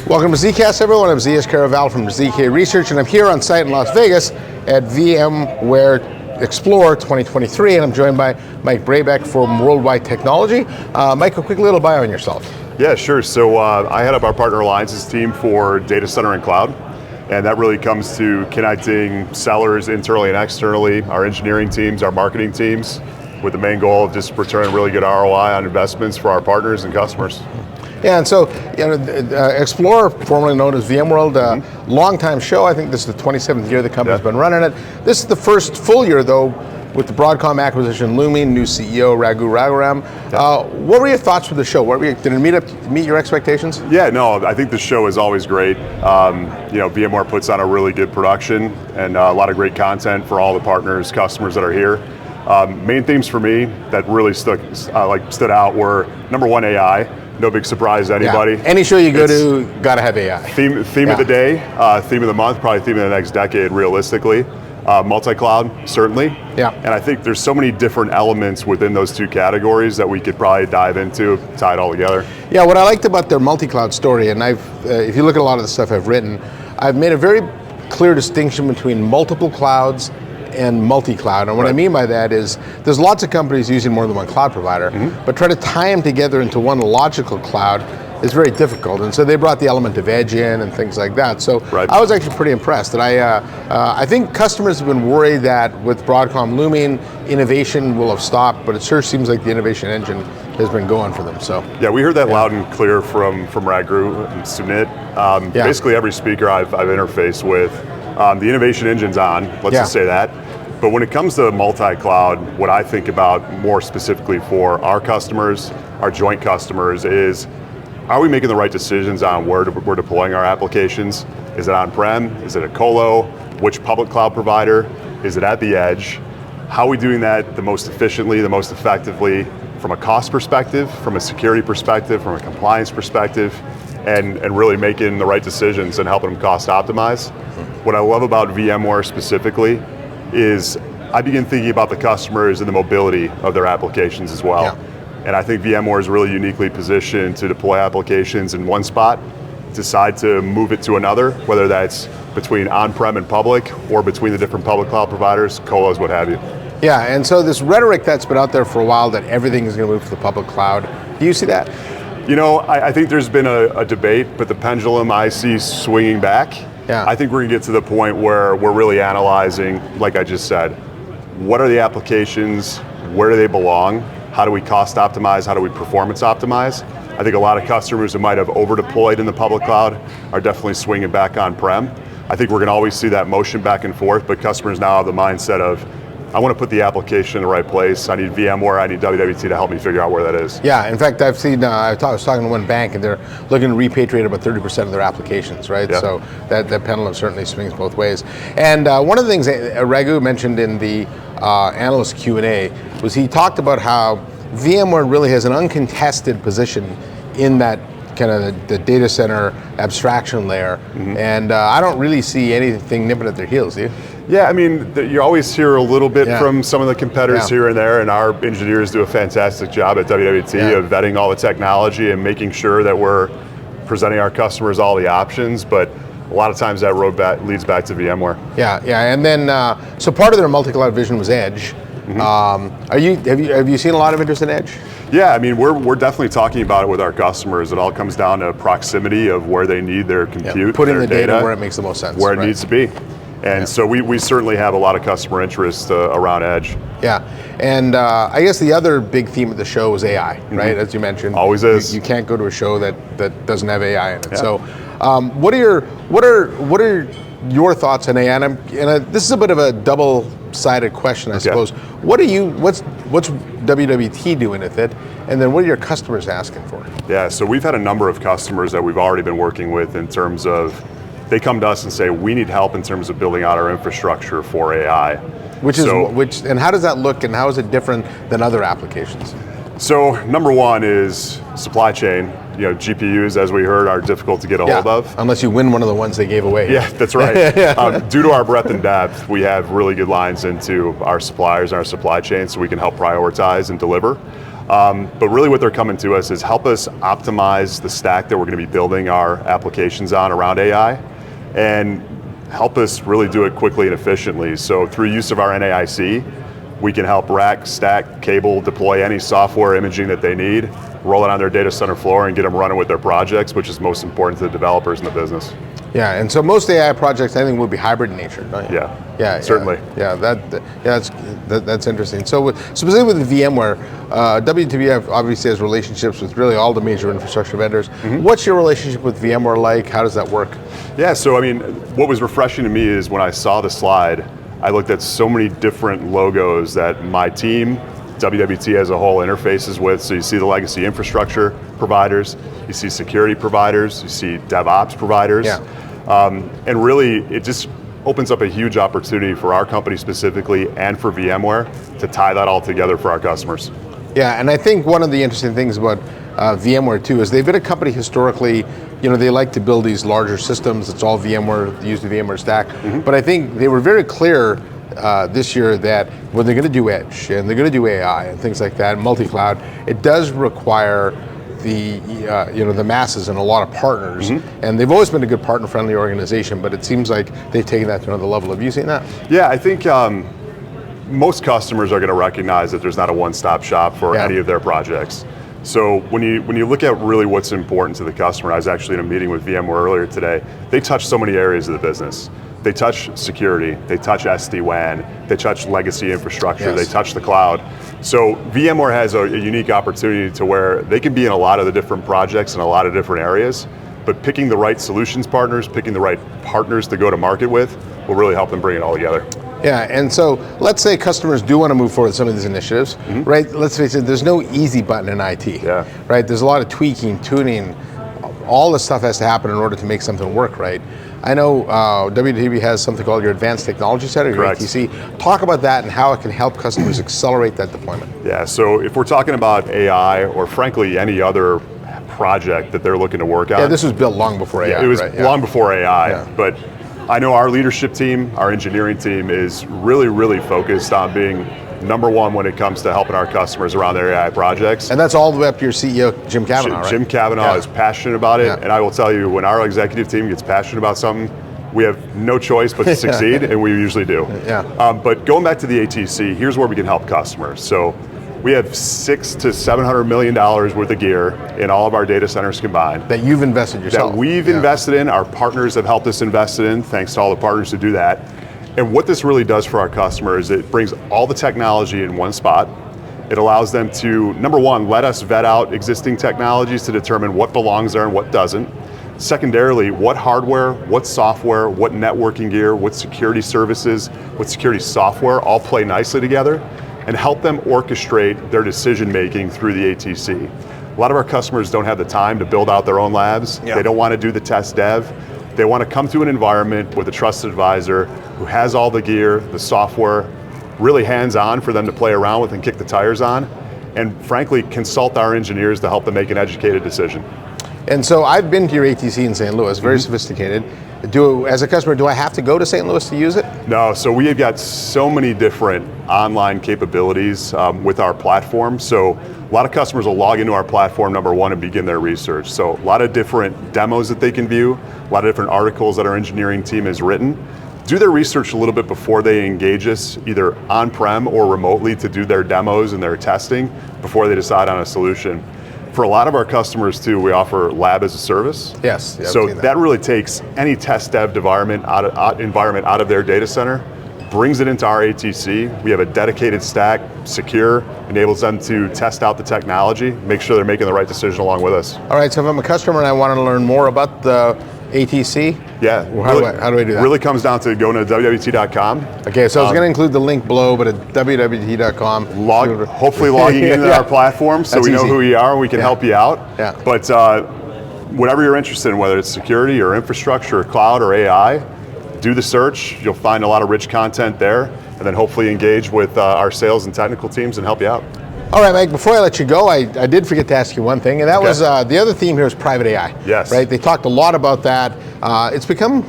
Welcome to ZKast, everyone. I'm Z.S. Caraval from ZK Research, and I'm here on site in Las Vegas at VMware Explore 2023, and I'm joined by Mike Brabeck from Worldwide Technology. Mike, a quick little bio on yourself. Yeah, sure. So I head up our partner alliances team for data center and cloud, and that really comes to connecting sellers internally and externally, our engineering teams, our marketing teams, with the main goal of just returning really good ROI on investments for our partners and customers. Yeah, and so Explore, formerly known as VMworld, long-time show. I think this is the 27th year the company's been running it. This is the first full year, though, with the Broadcom acquisition looming, new CEO Raghu Raghuram. What were your thoughts for the show? Did it meet your expectations? Yeah, no, I think the show is always great. VMware puts on a really good production and a lot of great content for all the partners, customers that are here. Main themes for me that really stood out were, number one, AI. No big surprise to anybody. Yeah. Any show you go to, gotta have AI. Theme of the day, theme of the month, probably theme of the next decade, realistically. Multi-cloud, certainly. Yeah. And I think there's so many different elements within those two categories that we could probably dive into, tie it all together. Yeah, what I liked about their multi-cloud story, and if you look at a lot of the stuff I've written, I've made a very clear distinction between multiple clouds and multi-cloud. And what I mean by that is there's lots of companies using more than one cloud provider, but try to tie them together into one logical cloud is very difficult. And so they brought the element of edge in and things like that. So I was actually pretty impressed. And I think customers have been worried that with Broadcom looming, innovation will have stopped, but it sure seems like the innovation engine has been going for them. So yeah, we heard that loud and clear from Raghu and Sunit. Basically every speaker I've interfaced with, the innovation engine's on, let's just say that. But when it comes to multi-cloud, what I think about more specifically for our customers, our joint customers, is are we making the right decisions on where we're deploying our applications? Is it on-prem? Is it a colo? Which public cloud provider? Is it at the edge? How are we doing that the most efficiently, the most effectively, from a cost perspective, from a security perspective, from a compliance perspective, and really making the right decisions and helping them cost optimize? What I love about VMware specifically is I begin thinking about the customers and the mobility of their applications as well. And I think VMware is really uniquely positioned to deploy applications in one spot, decide to move it to another, whether that's between on-prem and public or between the different public cloud providers, colos, what have you. Yeah, and so this rhetoric that's been out there for a while that everything is going to move to the public cloud, do you see that? You know, I think there's been a debate, but the pendulum I see swinging back. I think we're going to get to the point where we're really analyzing, like I just said, what are the applications, where do they belong, how do we cost optimize, how do we performance optimize? I think a lot of customers who might have over deployed in the public cloud are definitely swinging back on-prem. I think we're going to always see that motion back and forth, but customers now have the mindset of, I want to put the application in the right place. I need VMware, I need WWT to help me figure out where that is. Yeah, in fact, I've seen, I was talking to one bank and they're looking to repatriate about 30% of their applications, right? So that pendulum certainly swings both ways. And one of the things that Raghu mentioned in the analyst Q&A was he talked about how VMware really has an uncontested position in that kind of the data center abstraction layer. And I don't really see anything nipping at their heels, do you? Yeah, I mean, you always hear a little bit from some of the competitors here and there, and our engineers do a fantastic job at WWT of vetting all the technology and making sure that we're presenting our customers all the options, but a lot of times that road leads back to VMware. Yeah, and then, so part of their multi-cloud vision was edge. Have you seen a lot of interest in edge? Yeah, I mean, we're definitely talking about it with our customers. It all comes down to proximity of where they need their compute, putting their the data where it makes the most sense. Where it needs to be. And so we certainly have a lot of customer interest around edge. Yeah, and I guess the other big theme of the show was AI, right? As you mentioned, always is. You can't go to a show that doesn't have AI in it. So, what are your thoughts on AI? And this is a bit of a double-sided question, I suppose. What's WWT doing with it, and then what are your customers asking for? Yeah, so we've had a number of customers that we've already been working with in terms of they come to us and say, we need help in terms of building out our infrastructure for AI. And how does that look, and how is it different than other applications? So number one is supply chain. GPUs, as we heard, are difficult to get a hold of. Unless you win one of the ones they gave away. Yeah, that's right. Due to our breadth and depth, we have really good lines into our suppliers and our supply chain so we can help prioritize and deliver. But really what they're coming to us is help us optimize the stack that we're going to be building our applications on around AI, and help us really do it quickly and efficiently. So through use of our NAIC, we can help rack, stack, cable, deploy any software imaging that they need, roll it on their data center floor and get them running with their projects, which is most important to the developers in the business. Yeah, and so most AI projects, I think, will be hybrid in nature, don't you? Yeah, certainly. That's interesting. So specifically with VMware, WTB obviously has relationships with really all the major infrastructure vendors. What's your relationship with VMware like? How does that work? Yeah, so I mean, what was refreshing to me is when I saw the slide, I looked at so many different logos that my team, WWT as a whole, interfaces with. So you see the legacy infrastructure providers, you see security providers, you see DevOps providers. And really, it just opens up a huge opportunity for our company specifically and for VMware to tie that all together for our customers. Yeah, and I think one of the interesting things about VMware too is they've been a company historically, they like to build these larger systems. It's all VMware, they use the VMware stack. But I think they were very clear this year that when they're going to do edge and they're going to do AI and things like that, multi-cloud, it does require the masses and a lot of partners, and they've always been a good partner-friendly organization, but it seems like they've taken that to another level. Have you seen that? Yeah, I think most customers are going to recognize that there's not a one-stop shop for any of their projects. So when you look at really what's important to the customer, I was actually in a meeting with VMware earlier today, they touch so many areas of the business. They touch security, they touch SD-WAN, they touch legacy infrastructure, they touch the cloud. So VMware has a unique opportunity to where they can be in a lot of the different projects in a lot of different areas, but picking the right solutions partners, picking the right partners to go to market with will really help them bring it all together. Yeah, and so let's say customers do want to move forward with some of these initiatives, right? Let's face it, there's no easy button in IT, right? There's a lot of tweaking, tuning, all this stuff has to happen in order to make something work, right? I know WTB has something called your Advanced Technology Center, your ATC. Talk about that and how it can help customers accelerate that deployment. Yeah, so if we're talking about AI or frankly any other project that they're looking to work on. Yeah, this was built long before AI. It was long before AI, but I know our leadership team, our engineering team is really, really focused on being number one when it comes to helping our customers around their AI projects. And that's all the way up to your CEO, Jim Kavanaugh, right? Jim Kavanaugh is passionate about it, and I will tell you, when our executive team gets passionate about something, we have no choice but to succeed, and we usually do. But going back to the ATC, here's where we can help customers. So we have $600 to $700 million worth of gear in all of our data centers combined. That you've invested yourself. That we've invested in, our partners have helped us invest in, thanks to all the partners who do that. And what this really does for our customers, it brings all the technology in one spot. It allows them to, number one, let us vet out existing technologies to determine what belongs there and what doesn't. Secondarily, what hardware, what software, what networking gear, what security services, what security software all play nicely together, and help them orchestrate their decision making through the ATC. A lot of our customers don't have the time to build out their own labs. They don't want to do the test dev. They want to come to an environment with a trusted advisor who has all the gear, the software, really hands-on for them to play around with and kick the tires on, and frankly, consult our engineers to help them make an educated decision. And so I've been to your ATC in St. Louis, very sophisticated. As a customer, do I have to go to St. Louis to use it? No, so we have got so many different online capabilities with our platform. So a lot of customers will log into our platform, number one, and begin their research. So a lot of different demos that they can view, a lot of different articles that our engineering team has written. Do their research a little bit before they engage us, either on-prem or remotely, to do their demos and their testing before they decide on a solution. For a lot of our customers too, we offer lab as a service. Yes. So that really takes any test dev environment out of their data center, brings it into our ATC. We have a dedicated stack, secure, enables them to test out the technology, make sure they're making the right decision along with us. All right, so if I'm a customer and I want to learn more about the ATC, how do I do that? Really comes down to going to WWT.com. Okay, so I was going to include the link below, but at WWT.com. Hopefully logging into our platform so we know who you are and we can help you out. But whatever you're interested in, whether it's security or infrastructure or cloud or AI, do the search. You'll find a lot of rich content there, and then hopefully engage with our sales and technical teams and help you out. All right, Mike, before I let you go, I did forget to ask you one thing, and that was the other theme here is private AI. Yes. Right? They talked a lot about that. It's become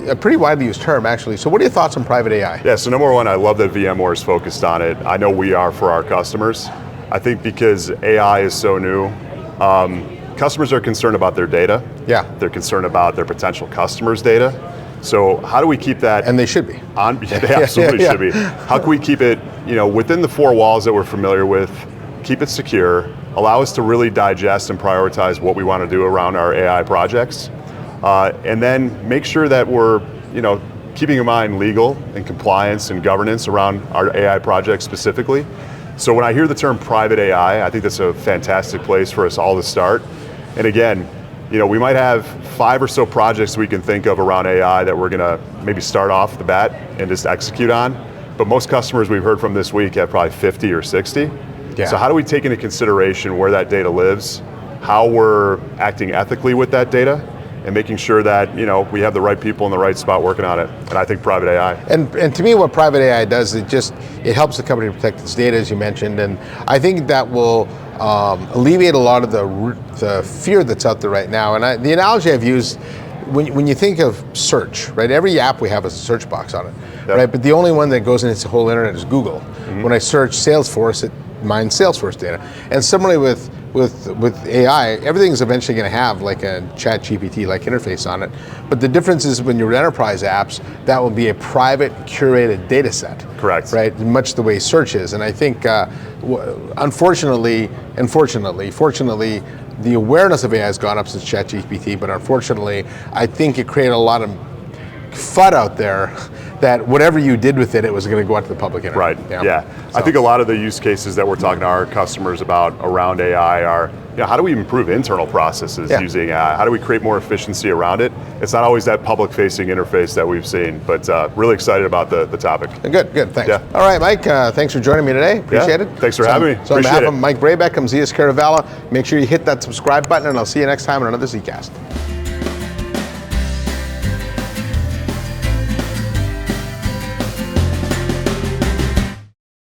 a pretty widely used term, actually. So what are your thoughts on private AI? Yeah, so number one, I love that VMware is focused on it. I know we are for our customers. I think because AI is so new, customers are concerned about their data. Yeah. They're concerned about their potential customers' data. So how do we keep that? And they should be. They absolutely should be. How can we keep it, within the four walls that we're familiar with, keep it secure, allow us to really digest and prioritize what we want to do around our AI projects, and then make sure that we're, keeping in mind legal and compliance and governance around our AI projects specifically. So when I hear the term private AI, I think that's a fantastic place for us all to start. And again, we might have 5 or so projects we can think of around AI that we're going to maybe start off the bat and just execute on. But most customers we've heard from this week have probably 50 or 60. Yeah. So how do we take into consideration where that data lives, how we're acting ethically with that data, and making sure that we have the right people in the right spot working on it. And I think private AI. And to me, what private AI does, it helps the company protect its data, as you mentioned, and I think that will alleviate a lot of the fear that's out there right now. And the analogy I've used, when you think of search, right? Every app we have has a search box on it, yep. Right? But the only one that goes into the whole internet is Google. Mm-hmm. When I search Salesforce, it mines Salesforce data. And similarly with AI, everything's eventually going to have like a chat GPT-like interface on it. But the difference is when you're enterprise apps, that will be a private, curated data set. Correct. Right, much the way search is. And I think, fortunately, the awareness of AI has gone up since ChatGPT, but unfortunately, I think it created a lot of FUD out there that whatever you did with it, it was going to go out to the public internet. Right, yeah. So. I think a lot of the use cases that we're talking to our customers about around AI are, how do we improve internal processes using AI? How do we create more efficiency around it? It's not always that public-facing interface that we've seen, but really excited about the topic. Good, thanks. Yeah. All right, Mike, thanks for joining me today. Appreciate it. Thanks for having me. So on behalf of Mike Brabeck, I'm ZKast, make sure you hit that subscribe button, and I'll see you next time on another ZKast.